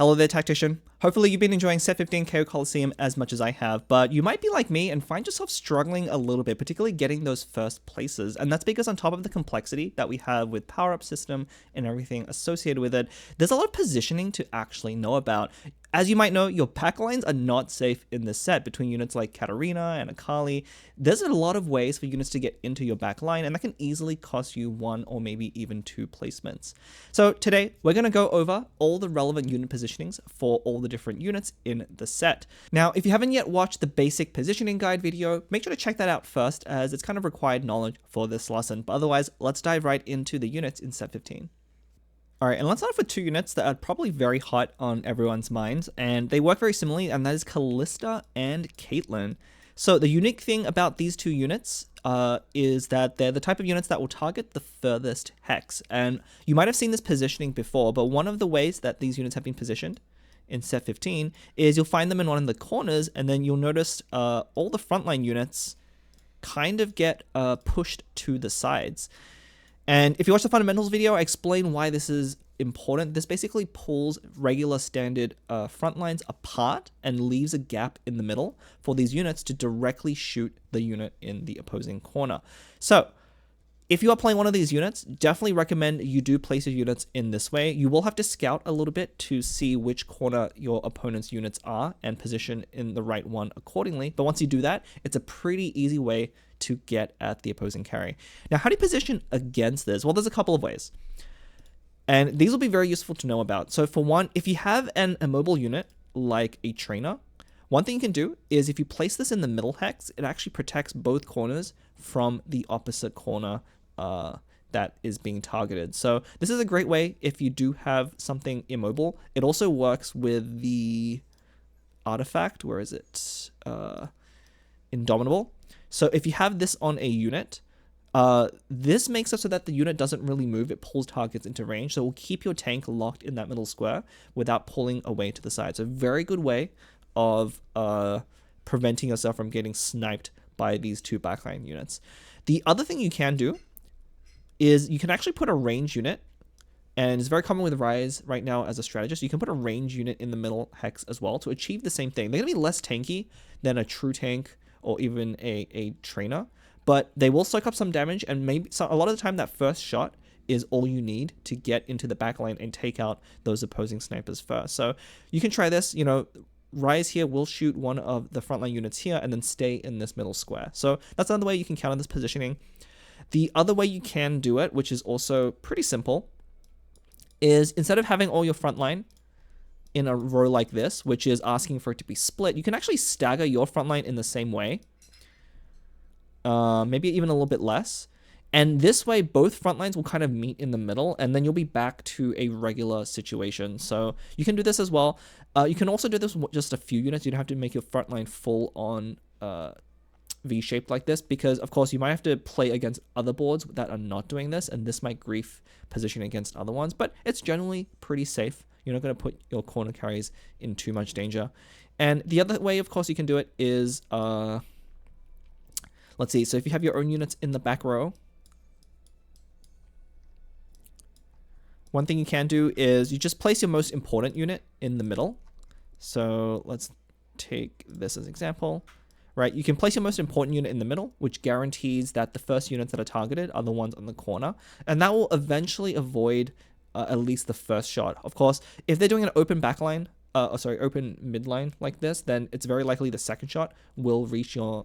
Hello there, Tactician. Hopefully you've been enjoying Set 15 KO Coliseum as much as I have, but you might be like me and find yourself struggling a little bit, particularly getting those first places, and that's because on top of the complexity that we have with power-up system and everything associated with it, there's a lot of positioning to actually know about. As you might know, your pack lines are not safe in this set. Between units like Katarina and Akali, there's a lot of ways for units to get into your back line, and that can easily cost you 1 or maybe even 2 placements. So today, we're going to go over all the relevant unit positionings for all the different units in the set. Now, if you haven't yet watched the basic positioning guide video, make sure to check that out first, as it's kind of required knowledge for this lesson. But otherwise, let's dive right into the units in Set 15. Alright, and let's start off with 2 units that are probably very hot on everyone's minds, and they work very similarly, and that is Kalista and Caitlyn. So the unique thing about these 2 units is that they're the type of units that will target the furthest hex. And you might have seen this positioning before, but one of the ways that these units have been positioned in Set 15 is you'll find them in one of the corners, and then you'll notice all the frontline units kind of get pushed to the sides. And if you watch the fundamentals video, I explain why this is important. This basically pulls regular standard front lines apart and leaves a gap in the middle for these units to directly shoot the unit in the opposing corner. So if you are playing one of these units, definitely recommend you do place your units in this way. You will have to scout a little bit to see which corner your opponent's units are and position in the right one accordingly. But once you do that, it's a pretty easy way to get at the opposing carry. Now, how do you position against this? Well, there's a couple of ways, and these will be very useful to know about. So for one, if you have an immobile unit like a trainer, one thing you can do is if you place this in the middle hex, it actually protects both corners from the opposite corner that is being targeted. So this is a great way if you do have something immobile. It also works with the artifact, where is it? Indomitable. So if you have this on a unit, this makes it so that the unit doesn't really move. It pulls targets into range, so it will keep your tank locked in that middle square without pulling away to the side. So a very good way of preventing yourself from getting sniped by these 2 backline units. The other thing you can do is you can actually put a range unit, and it's very common with Rise right now as a strategist. You can put a range unit in the middle hex as well to achieve the same thing. They're going to be less tanky than a true tank or even a trainer, but they will soak up some damage, and maybe a lot of the time that first shot is all you need to get into the backline and take out those opposing snipers first. So you can try this. You know, Rise here will shoot one of the frontline units here and then stay in this middle square. So that's another way you can counter this positioning. The other way you can do it, which is also pretty simple, is instead of having all your frontline in a row like this, which is asking for it to be split, you can actually stagger your frontline in the same way, maybe even a little bit less, and this way both front lines will kind of meet in the middle, and then you'll be back to a regular situation. So you can do this as well. You can also do this with just a few units. You don't have to make your front line full on V-shaped like this, because of course you might have to play against other boards that are not doing this, and this might grief position against other ones, but it's generally pretty safe. You're not going to put your corner carries in too much danger. And the other way, of course, you can do it is, let's see, so if you have your own units in the back row, one thing you can do is you just place your most important unit in the middle. So let's take this as an example. Right, you can place your most important unit in the middle, which guarantees that the first units that are targeted are the ones on the corner, and that will eventually avoid at least the first shot. Of course, if they're doing an open backline, open midline like this, then it's very likely the second shot will reach your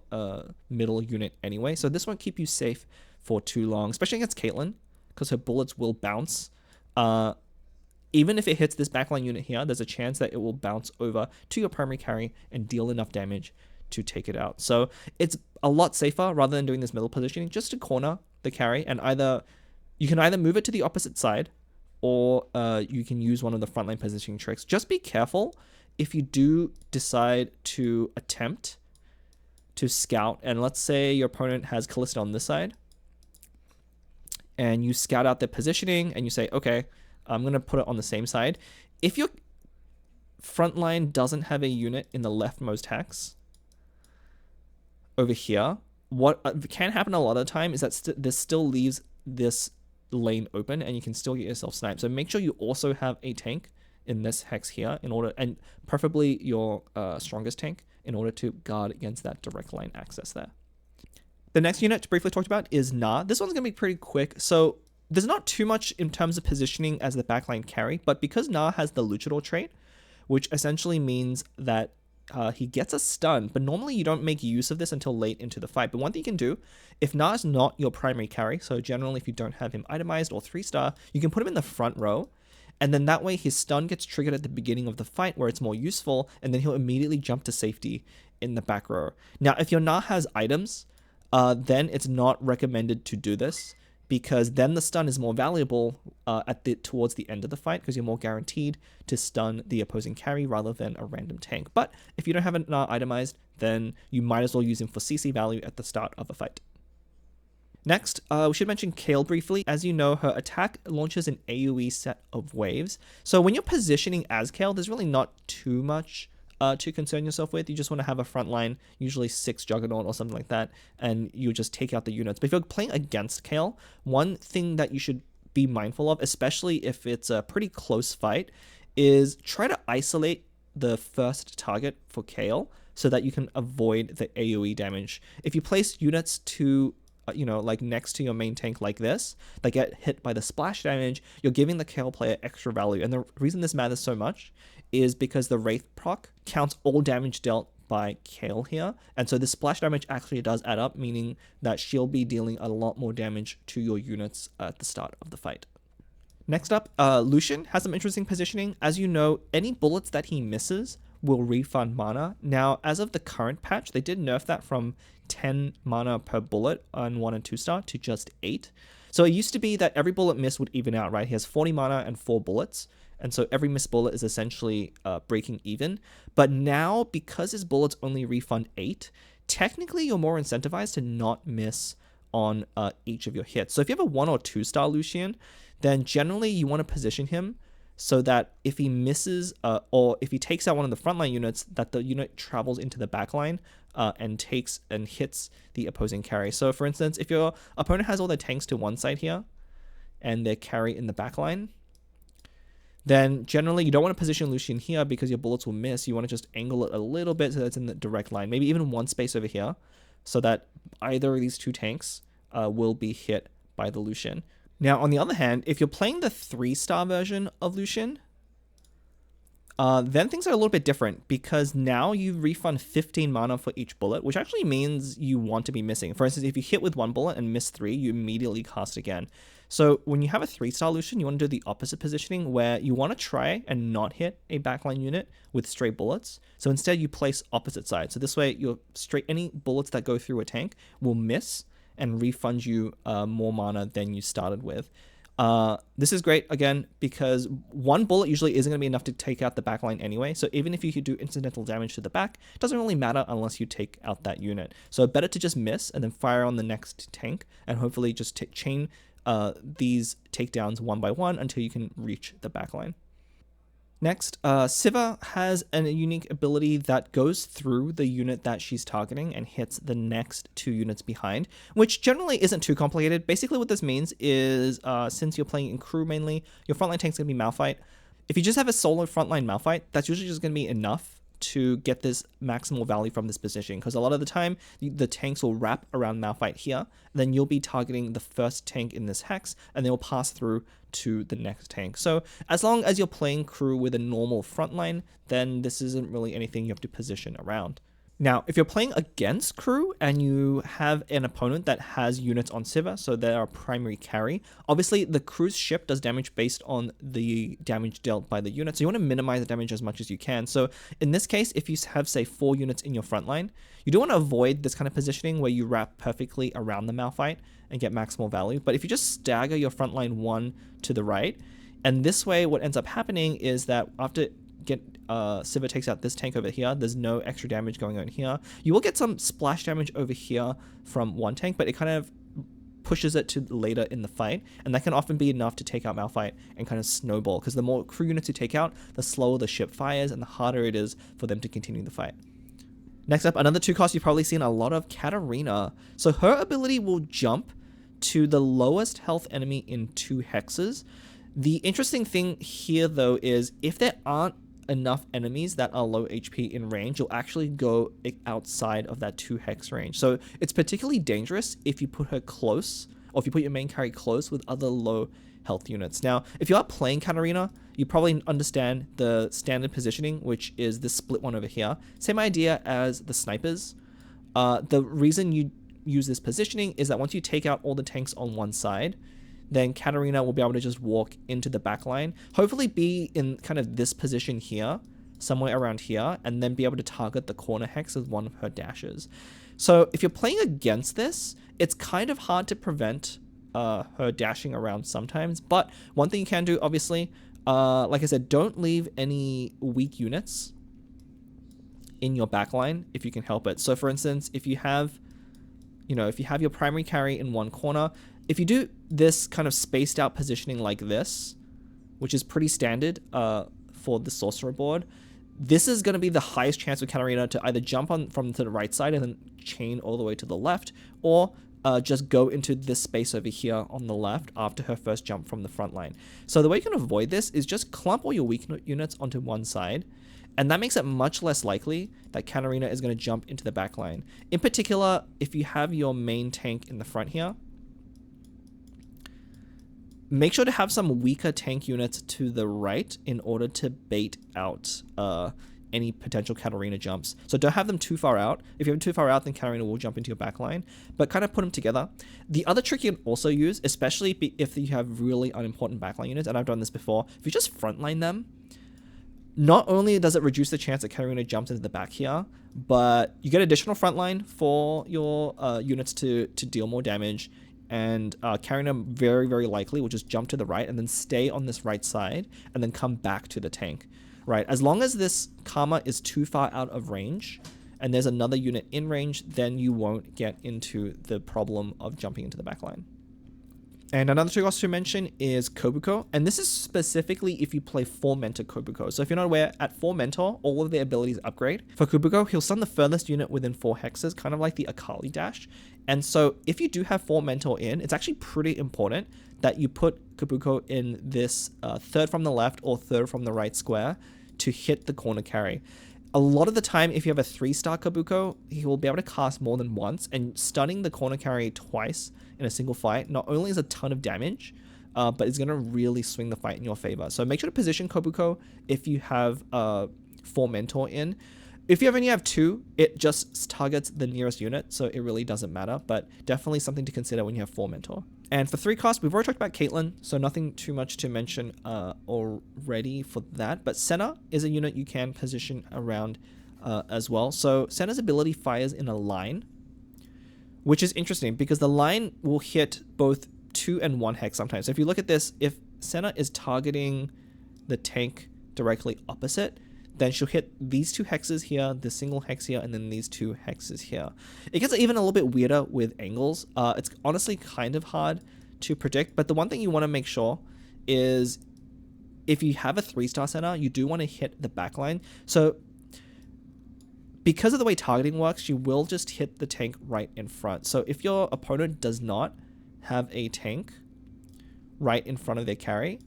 middle unit anyway. So this won't keep you safe for too long, especially against Caitlyn, because her bullets will bounce. Even if it hits this backline unit here, there's a chance that it will bounce over to your primary carry and deal enough damage to take it out. So it's a lot safer rather than doing this middle positioning, just to corner the carry, and you can either move it to the opposite side, or you can use one of the frontline positioning tricks. Just be careful if you do decide to attempt to scout, and let's say your opponent has Kalista on this side, and you scout out their positioning, and you say, okay, I'm going to put it on the same side. If your front line doesn't have a unit in the leftmost hex over here, what can happen a lot of the time is that this still leaves this lane open and you can still get yourself sniped. So make sure you also have a tank in this hex here in order, and preferably your strongest tank in order to guard against that direct line access there. The next unit to briefly talk about is Gnar. This one's going to be pretty quick. So there's not too much in terms of positioning as the backline carry, but because Gnar has the luchador trait, which essentially means that he gets a stun, but normally you don't make use of this until late into the fight. But one thing you can do, if Gnar is not your primary carry, so generally if you don't have him itemized or 3-star, you can put him in the front row, and then that way his stun gets triggered at the beginning of the fight where it's more useful, and then he'll immediately jump to safety in the back row. Now, if your Gnar has items, then it's not recommended to do this, because then the stun is more valuable towards the end of the fight, because you're more guaranteed to stun the opposing carry rather than a random tank. But if you don't have an Gnar itemized, then you might as well use him for CC value at the start of a fight. Next, we should mention Kayle briefly. As you know, her attack launches an AoE set of waves. So when you're positioning as Kayle, there's really not too much to concern yourself with. You just want to have a front line, usually 6 Juggernaut or something like that, and you just take out the units. But if you're playing against Kayle, one thing that you should be mindful of, especially if it's a pretty close fight, is try to isolate the first target for Kayle so that you can avoid the AoE damage. If you place units to like next to your main tank like this, that get hit by the splash damage, you're giving the Kayle player extra value. And the reason this matters so much is because the Wraith proc counts all damage dealt by Kayle here. And so the splash damage actually does add up, meaning that she'll be dealing a lot more damage to your units at the start of the fight. Next up, Lucian has some interesting positioning. As you know, any bullets that he misses will refund mana. Now, as of the current patch, they did nerf that from 10 mana per bullet on 1 and 2-star to just 8. So it used to be that every bullet missed would even out, right? He has 40 mana and 4 bullets. And so every missed bullet is essentially breaking even. But now, because his bullets only refund 8, technically you're more incentivized to not miss on each of your hits. So if you have a 1 or 2-star Lucian, then generally you want to position him so that if he misses or if he takes out one of the frontline units, that the unit travels into the backline and takes and hits the opposing carry. So for instance, if your opponent has all their tanks to one side here and their carry in the backline, then generally you don't want to position Lucian here because your bullets will miss. You want to just angle it a little bit so that it's in the direct line, maybe even one space over here, so that either of these 2 tanks will be hit by the Lucian. Now, on the other hand, if you're playing the 3-star version of Lucian, then things are a little bit different, because now you refund 15 mana for each bullet, which actually means you want to be missing. For instance, if you hit with 1 bullet and miss 3, you immediately cast again. So when you have a 3-star Lucian, you want to do the opposite positioning, where you want to try and not hit a backline unit with straight bullets. So instead you place opposite side. So this way any bullets that go through a tank will miss and refund you more mana than you started with. This is great, again, because 1 bullet usually isn't going to be enough to take out the backline anyway. So even if you could do incidental damage to the back, it doesn't really matter unless you take out that unit. So better to just miss and then fire on the next tank and hopefully just chain these takedowns one by one until you can reach the backline. Next, Sivir has a unique ability that goes through the unit that she's targeting and hits the next 2 units behind, which generally isn't too complicated. Basically what this means is, since you're playing in crew mainly, your frontline tank's going to be Malphite. If you just have a solo frontline Malphite, that's usually just going to be enough to get this maximal value from this position, because a lot of the time the tanks will wrap around Malphite here, and then you'll be targeting the first tank in this hex, and they will pass through to the next tank. So as long as you're playing crew with a normal frontline, then this isn't really anything you have to position around. Now, if you're playing against crew and you have an opponent that has units on Sivir, so they're a primary carry, obviously the crew's ship does damage based on the damage dealt by the unit, so you want to minimize the damage as much as you can. So in this case, if you have, say, 4 units in your front line, you don't want to avoid this kind of positioning where you wrap perfectly around the Malphite and get maximal value. But if you just stagger your front line 1 to the right, and this way what ends up happening is that after Sivir takes out this tank over here, there's no extra damage going on here. You will get some splash damage over here from 1 tank, but it kind of pushes it to later in the fight, and that can often be enough to take out Malphite and kind of snowball, because the more crew units you take out, the slower the ship fires and the harder it is for them to continue the fight. Next up, another 2-cost you've probably seen a lot of, Katarina. So her ability will jump to the lowest health enemy in 2 hexes. The interesting thing here, though, is if there aren't enough enemies that are low HP in range, you'll actually go outside of that 2 hex range. So it's particularly dangerous if you put her close, or if you put your main carry close with other low health units. Now, if you are playing Katarina, you probably understand the standard positioning, which is this split one over here. Same idea as the snipers. The reason you use this positioning is that once you take out all the tanks on one side, then Katarina will be able to just walk into the back line, hopefully be in kind of this position here, somewhere around here, and then be able to target the corner hex with one of her dashes. So if you're playing against this, it's kind of hard to prevent her dashing around sometimes, but one thing you can do, obviously, like I said, don't leave any weak units in your backline if you can help it. So for instance, if you have your primary carry in one corner, if you do this kind of spaced out positioning like this, which is pretty standard for the sorcerer board, this is going to be the highest chance for Katarina to either jump on from to the right side and then chain all the way to the left, or just go into this space over here on the left after her first jump from the front line. So the way you can avoid this is just clump all your weak units onto one side, and that makes it much less likely that Katarina is going to jump into the back line. In particular, if you have your main tank in the front here, make sure to have some weaker tank units to the right in order to bait out any potential Katarina jumps. So don't have them too far out. If you have them too far out, then Katarina will jump into your backline, but kind of put them together. The other trick you can also use, especially if you have really unimportant backline units, and I've done this before, if you just frontline them, not only does it reduce the chance that Katarina jumps into the back here, but you get additional frontline for your units to deal more damage. And Katarina very, very likely will just jump to the right and then stay on this right side and then come back to the tank, right? As long as this Karma is too far out of range and there's another unit in range, then you won't get into the problem of jumping into the back line. And another trick also to mention is Kobuko, and this is specifically if you play 4 Mentor Kobuko. So if you're not aware, at 4 Mentor, all of their abilities upgrade. For Kobuko, he'll stun the furthest unit within 4 hexes, kind of like the Akali dash. And so if you do have 4 Mentor in, it's actually pretty important that you put Kobuko in this 3rd from the left or 3rd from the right square to hit the corner carry. A lot of the time, if you have a 3-star Kobuko, he will be able to cast more than once, and stunning the corner carry twice in a single fight not only is a ton of damage, but it's going to really swing the fight in your favor. So make sure to position Kobuko if you have 4 Mentor in. If you only have 2, it just targets the nearest unit, so it really doesn't matter, but definitely something to consider when you have 4 Mentor. And for 3 cost, we've already talked about Caitlyn, so nothing too much to mention already for that. But Senna is a unit you can position around as well. So Senna's ability fires in a line, which is interesting because the line will hit both 2 and 1 hex sometimes. So if you look at this, if Senna is targeting the tank directly opposite, then she'll hit these 2 hexes here, the single hex here, and then these 2 hexes here. It gets even a little bit weirder with angles. It's honestly kind of hard to predict, but the one thing you want to make sure is if you have a 3-star Senna, you do want to hit the backline. So because of the way targeting works, you will just hit the tank right in front. So if your opponent does not have a tank right in front of their carry,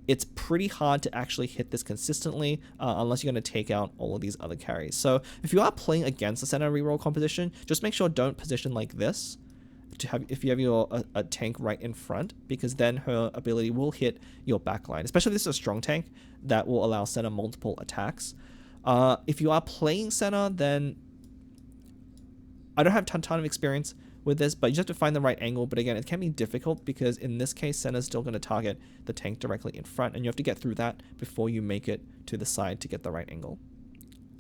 it's pretty hard to actually hit this consistently unless you're going to take out all of these other carries. So if you are playing against the Senna reroll composition, just make sure don't position like this if you have your a tank right in front, because then her ability will hit your backline, especially if this is a strong tank that will allow Senna multiple attacks. If you are playing Senna, then I don't have a ton of experience with this, but you just have to find the right angle. But again, it can be difficult because in this case, Senna's still going to target the tank directly in front, and you have to get through that before you make it to the side to get the right angle.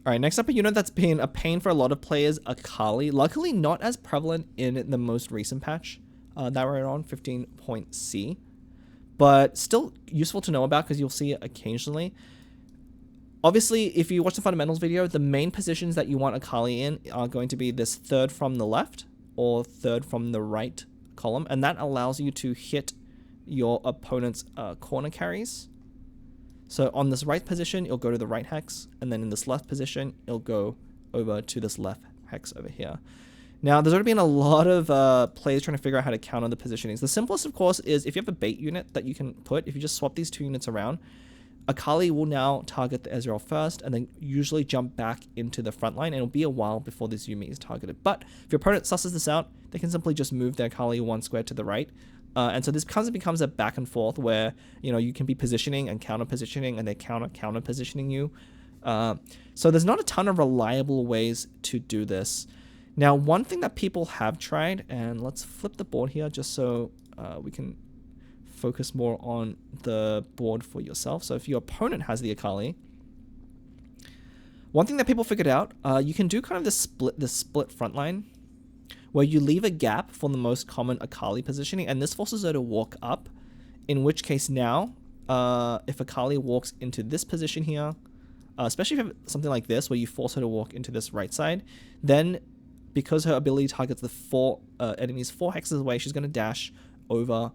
All right, next up, a unit that's been a pain for a lot of players, Akali. Luckily, not as prevalent in the most recent patch that we're on, 15.C, but still useful to know about because you'll see it occasionally. Obviously, if you watch the fundamentals video, the main positions that you want Akali in are going to be this 3rd from the left or 3rd from the right column, and that allows you to hit your opponent's corner carries. So on this right position, it'll go to the right hex, and then in this left position, it'll go over to this left hex over here. Now, there's already been a lot of players trying to figure out how to counter the positionings. The simplest, of course, is if you have a bait unit that you can put, if you just swap these two units around, Akali will now target the Ezreal first and then usually jump back into the front line, and it'll be a while before this Yuumi is targeted. But if your opponent susses this out, they can simply just move their Akali one square to the right. And so this kind of becomes a back and forth where, you know, you can be positioning and counter positioning, and they counter positioning you. So there's not a ton of reliable ways to do this. Now, one thing that people have tried, and let's flip the board here just so we can focus more on the board for yourself. So if your opponent has the Akali, one thing that people figured out, you can do kind of the split front line, where you leave a gap for the most common Akali positioning, and this forces her to walk up, in which case now, if Akali walks into this position here, especially if you have something like this, where you force her to walk into this right side, then because her ability targets the 4 enemies 4 hexes away, she's going to dash over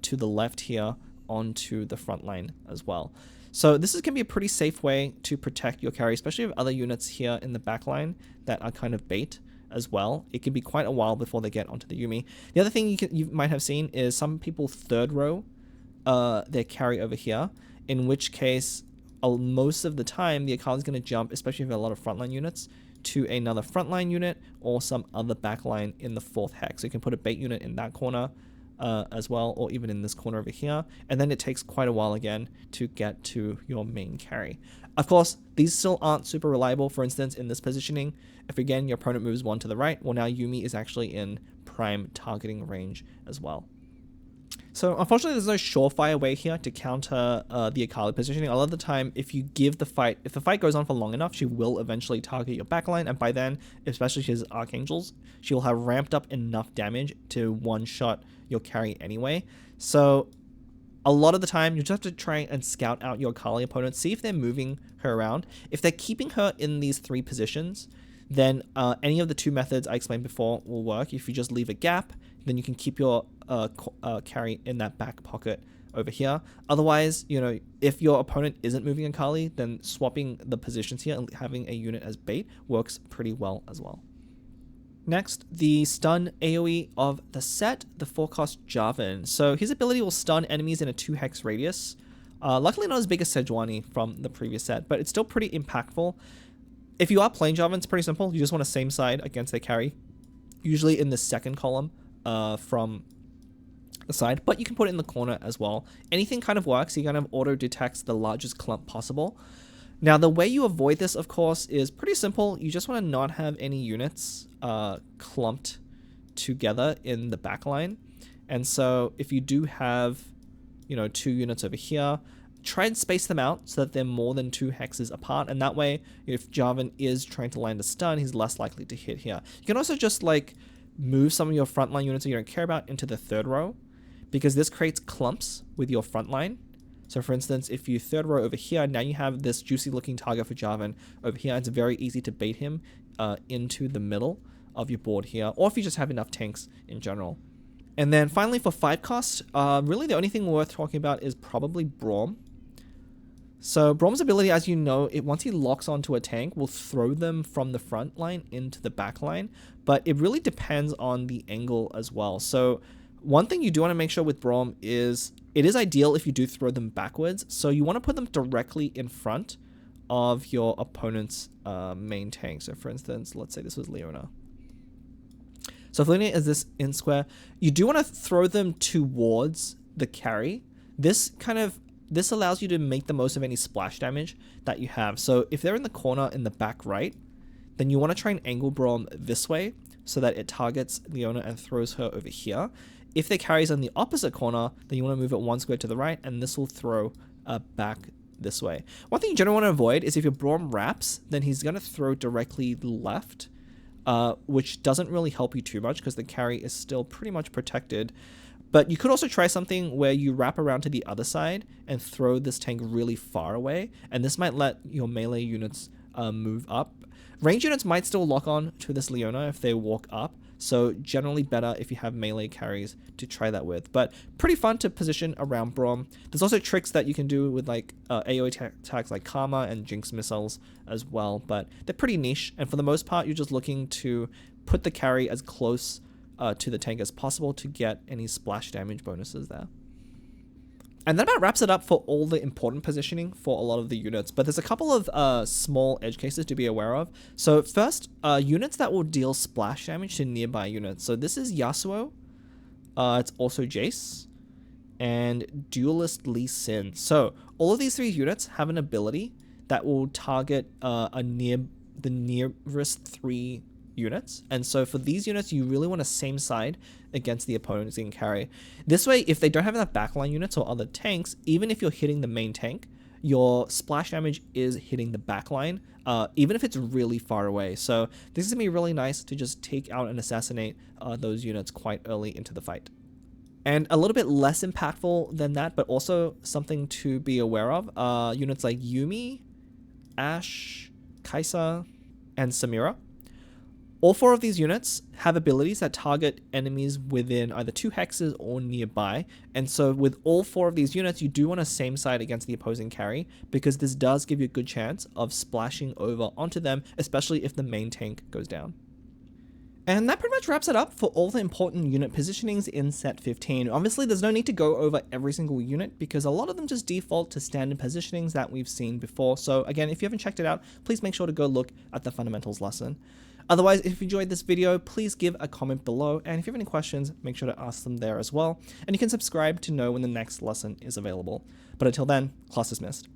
to the left here onto the front line as well. So this is going to be a pretty safe way to protect your carry, especially with other units here in the back line that are kind of bait as well. It can be quite a while before they get onto the Yuumi. The other thing you might have seen is some people third row their carry over here, in which case most of the time the Akali is going to jump, especially if you have a lot of frontline units, to another frontline unit or some other backline in the 4th hex. So you can put a bait unit in that corner as well, or even in this corner over here, and then it takes quite a while again to get to your main carry. Of course, these still aren't super reliable. For instance, in this positioning, if again your opponent moves one to the right, well, now Yuumi is actually in prime targeting range as well. So unfortunately, there's no surefire way here to counter the Akali positioning. A lot of the time, if the fight goes on for long enough, she will eventually target your backline, and by then, especially if she has Archangels, she will have ramped up enough damage to one-shot your carry anyway. So a lot of the time, you just have to try and scout out your Akali opponent, see if they're moving her around. If they're keeping her in these 3 positions, then any of the 2 methods I explained before will work. If you just leave a gap, then you can keep your carry in that back pocket over here. Otherwise, you know, if your opponent isn't moving Akali, then swapping the positions here and having a unit as bait works pretty well as well. Next, the stun AoE of the set, the 4-cost Jarvan. So his ability will stun enemies in a 2 hex radius. Luckily not as big as Sejuani from the previous set, but it's still pretty impactful. If you are playing Jarvan, it's pretty simple. You just want a same side against their carry, usually in the 2nd column from the side, but you can put it in the corner as well. Anything kind of works. He kind of auto detects the largest clump possible. Now, the way you avoid this, of course, is pretty simple. You just want to not have any units clumped together in the backline. And so if you do have, you know, 2 units over here, try and space them out so that they're more than 2 hexes apart. And that way, if Jarvan is trying to land a stun, he's less likely to hit here. You can also just like move some of your frontline units that you don't care about into the 3rd row, because this creates clumps with your front line. So for instance, if you 3rd row over here, now you have this juicy looking target for Jarvan over here. It's very easy to bait him into the middle of your board here, or if you just have enough tanks in general. And then finally for 5 cost, really the only thing worth talking about is probably Braum. So Braum's ability, as you know, once he locks onto a tank, will throw them from the front line into the back line, but it really depends on the angle as well. So one thing you do want to make sure with Braum is it is ideal if you do throw them backwards. So you want to put them directly in front of your opponent's main tank. So for instance, let's say this was Leona. So if Leona is this in square, you do want to throw them towards the carry. This allows you to make the most of any splash damage that you have. So if they're in the corner in the back right, then you want to try and angle Braum this way so that it targets Leona and throws her over here. If the carry's on the opposite corner, then you want to move it 1 square to the right, and this will throw back this way. One thing you generally want to avoid is if your Braum wraps, then he's going to throw directly left, which doesn't really help you too much because the carry is still pretty much protected. But you could also try something where you wrap around to the other side and throw this tank really far away, and this might let your melee units move up. Range units might still lock on to this Leona if they walk up, so generally better if you have melee carries to try that with. But pretty fun to position around Braum. There's also tricks that you can do with like AoE attacks like Karma and Jinx missiles as well, but they're pretty niche, and for the most part you're just looking to put the carry as close to the tank as possible to get any splash damage bonuses there. And that about wraps it up for all the important positioning for a lot of the units, but there's a couple of small edge cases to be aware of. So first, units that will deal splash damage to nearby units. So this is Yasuo, it's also Jace, and Duelist Lee Sin. So all of these three units have an ability that will target the nearest three units, and so for these units you really want to same side against the opposing carry. This way, if they don't have enough backline units or other tanks, even if you're hitting the main tank, your splash damage is hitting the backline, even if it's really far away. So this is gonna be really nice to just take out and assassinate those units quite early into the fight. And a little bit less impactful than that, but also something to be aware of, units like Yuumi, Ashe, Kai'Sa, and Samira. All four of these units have abilities that target enemies within either 2 hexes or nearby, and so with all four of these units you do want to same side against the opposing carry, because this does give you a good chance of splashing over onto them, especially if the main tank goes down. And that pretty much wraps it up for all the important unit positionings in set 15. Obviously there's no need to go over every single unit because a lot of them just default to standard positionings that we've seen before. So again, if you haven't checked it out, please make sure to go look at the fundamentals lesson. Otherwise, if you enjoyed this video, please give a comment below, and if you have any questions, make sure to ask them there as well. And you can subscribe to know when the next lesson is available. But until then, class dismissed.